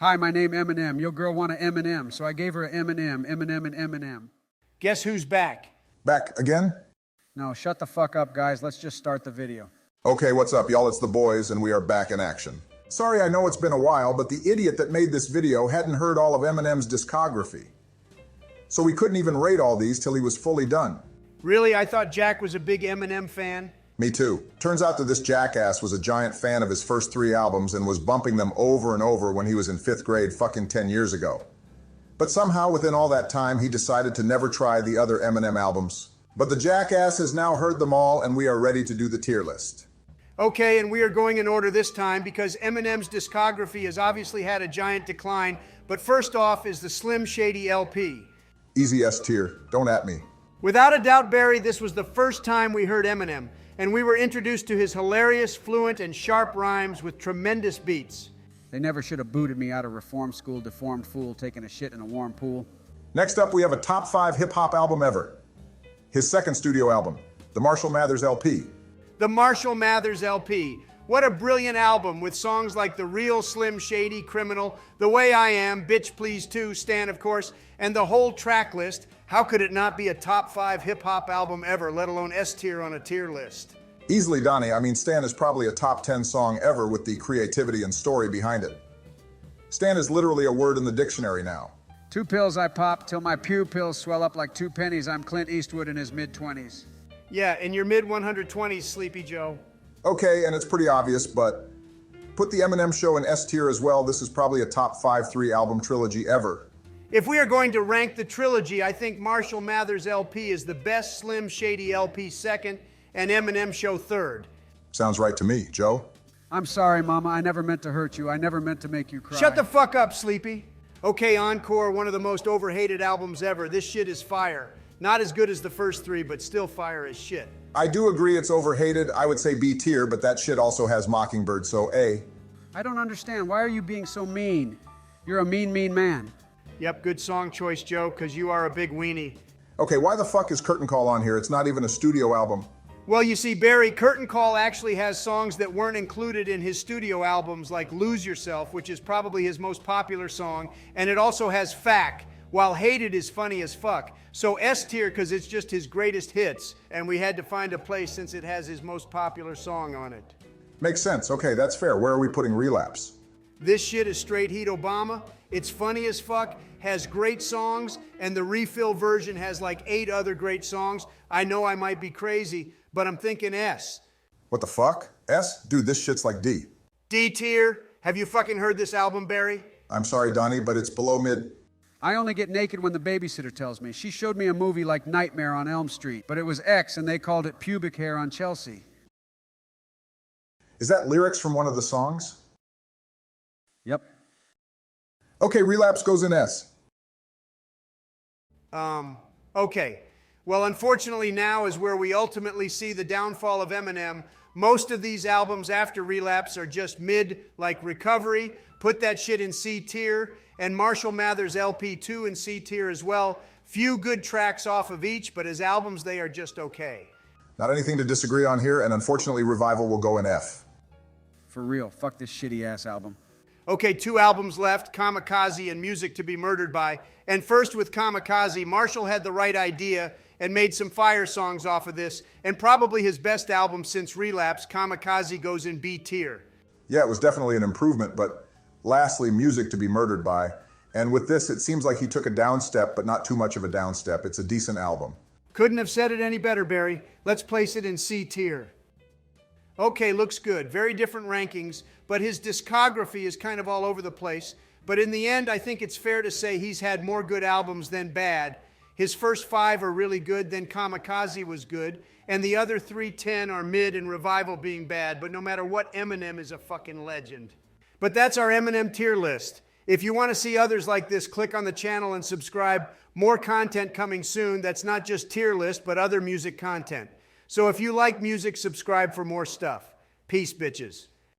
Hi, my name Eminem. Your girl want an Eminem, so I gave her an Eminem, Eminem and Eminem. Guess who's back? Back again? No, shut the fuck up, guys. Let's just start the video. Okay, what's up, y'all? It's the boys, and we are back in action. Sorry, I know it's been a while, but the idiot that made this video hadn't heard all of Eminem's discography. So we couldn't even rate all these till he was fully done. Really? I thought Jack was a big Eminem fan. Me too. Turns out that this jackass was a giant fan of his first 3 albums and was bumping them over and over when he was in 5th grade fucking 10 years ago. But somehow within all that time, he decided to never try the other Eminem albums. But the jackass has now heard them all, and we are ready to do the tier list. Okay, and we are going in order this time because Eminem's discography has obviously had a giant decline, but first off is the Slim Shady LP. Easy S tier. Don't at me. Without a doubt, Barry, this was the first time we heard Eminem, and we were introduced to his hilarious, fluent, and sharp rhymes with tremendous beats. They never should have booted me out of reform school, deformed fool, taking a shit in a warm pool. Next up, we have a top 5 hip-hop album ever. His second studio album, the Marshall Mathers LP. The Marshall Mathers LP. What a brilliant album with songs like The Real Slim Shady, Criminal, The Way I Am, Bitch Please 2, Stan of course, and the whole track list. How could it not be a top 5 hip-hop album ever, let alone S tier on a tier list? Easily, Donnie. I mean, Stan is probably a top 10 song ever with the creativity and story behind it. Stan is literally a word in the dictionary now. 2 pills I pop till my pupils swell up like 2 pennies. I'm Clint Eastwood in his mid-20s. Yeah, in your mid-120s, Sleepy Joe. Okay, and it's pretty obvious, but put the Eminem Show in S tier as well. This is probably a top 5 3-album trilogy ever. If we are going to rank the trilogy, I think Marshall Mathers LP is the best Slim Shady LP second, and Eminem Show third. Sounds right to me. Joe? I'm sorry, Mama. I never meant to hurt you. I never meant to make you cry. Shut the fuck up, Sleepy. Okay, Encore, one of the most overhated albums ever. This shit is fire. Not as good as the first 3, but still fire as shit. I do agree it's overhated. I would say B tier, but that shit also has Mockingbird, so A. I don't understand. Why are you being so mean? You're a mean, mean man. Yep, good song choice, Joe, because you are a big weenie. Okay, why the fuck is Curtain Call on here? It's not even a studio album. Well, you see, Barry, Curtain Call actually has songs that weren't included in his studio albums, like Lose Yourself, which is probably his most popular song, and it also has Fack, while Hated is funny as fuck. So S tier because it's just his greatest hits, and we had to find a place since it has his most popular song on it. Makes sense. Okay, that's fair. Where are we putting Relapse? This shit is straight heat Obama. It's funny as fuck, has great songs, and the refill version has like 8 other great songs. I know I might be crazy, but I'm thinking S. What the fuck? S? Dude, this shit's like D. D tier? Have you fucking heard this album, Barry? I'm sorry, Donnie, but it's below mid. I only get naked when the babysitter tells me. She showed me a movie like Nightmare on Elm Street, but it was X and they called it Pubic Hair on Chelsea. Is that lyrics from one of the songs? Yep. Okay, Relapse goes in S. Okay. Well, unfortunately now is where we ultimately see the downfall of Eminem. Most of these albums after Relapse are just mid, like Recovery. Put that shit in C tier. And Marshall Mathers LP2 in C tier as well. Few good tracks off of each, but as albums, they are just okay. Not anything to disagree on here, and unfortunately, Revival will go in F. For real, fuck this shitty ass album. Okay, 2 albums left, Kamikaze and Music to be Murdered By. And first with Kamikaze, Marshall had the right idea and made some fire songs off of this, and probably his best album since Relapse, Kamikaze goes in B tier. Yeah, it was definitely an improvement, but lastly, Music to be Murdered By. And with this, it seems like he took a downstep, but not too much of a downstep. It's a decent album. Couldn't have said it any better, Barry. Let's place it in C tier. Okay, looks good. Very different rankings, but his discography is kind of all over the place. But in the end, I think it's fair to say he's had more good albums than bad. His first 5 are really good, then Kamikaze was good, and the other 3-10 are mid and Revival being bad. But no matter what, Eminem is a fucking legend. But that's our Eminem tier list. If you want to see others like this, click on the channel and subscribe. More content coming soon. That's not just tier list, but other music content. So if you like music, subscribe for more stuff. Peace, bitches.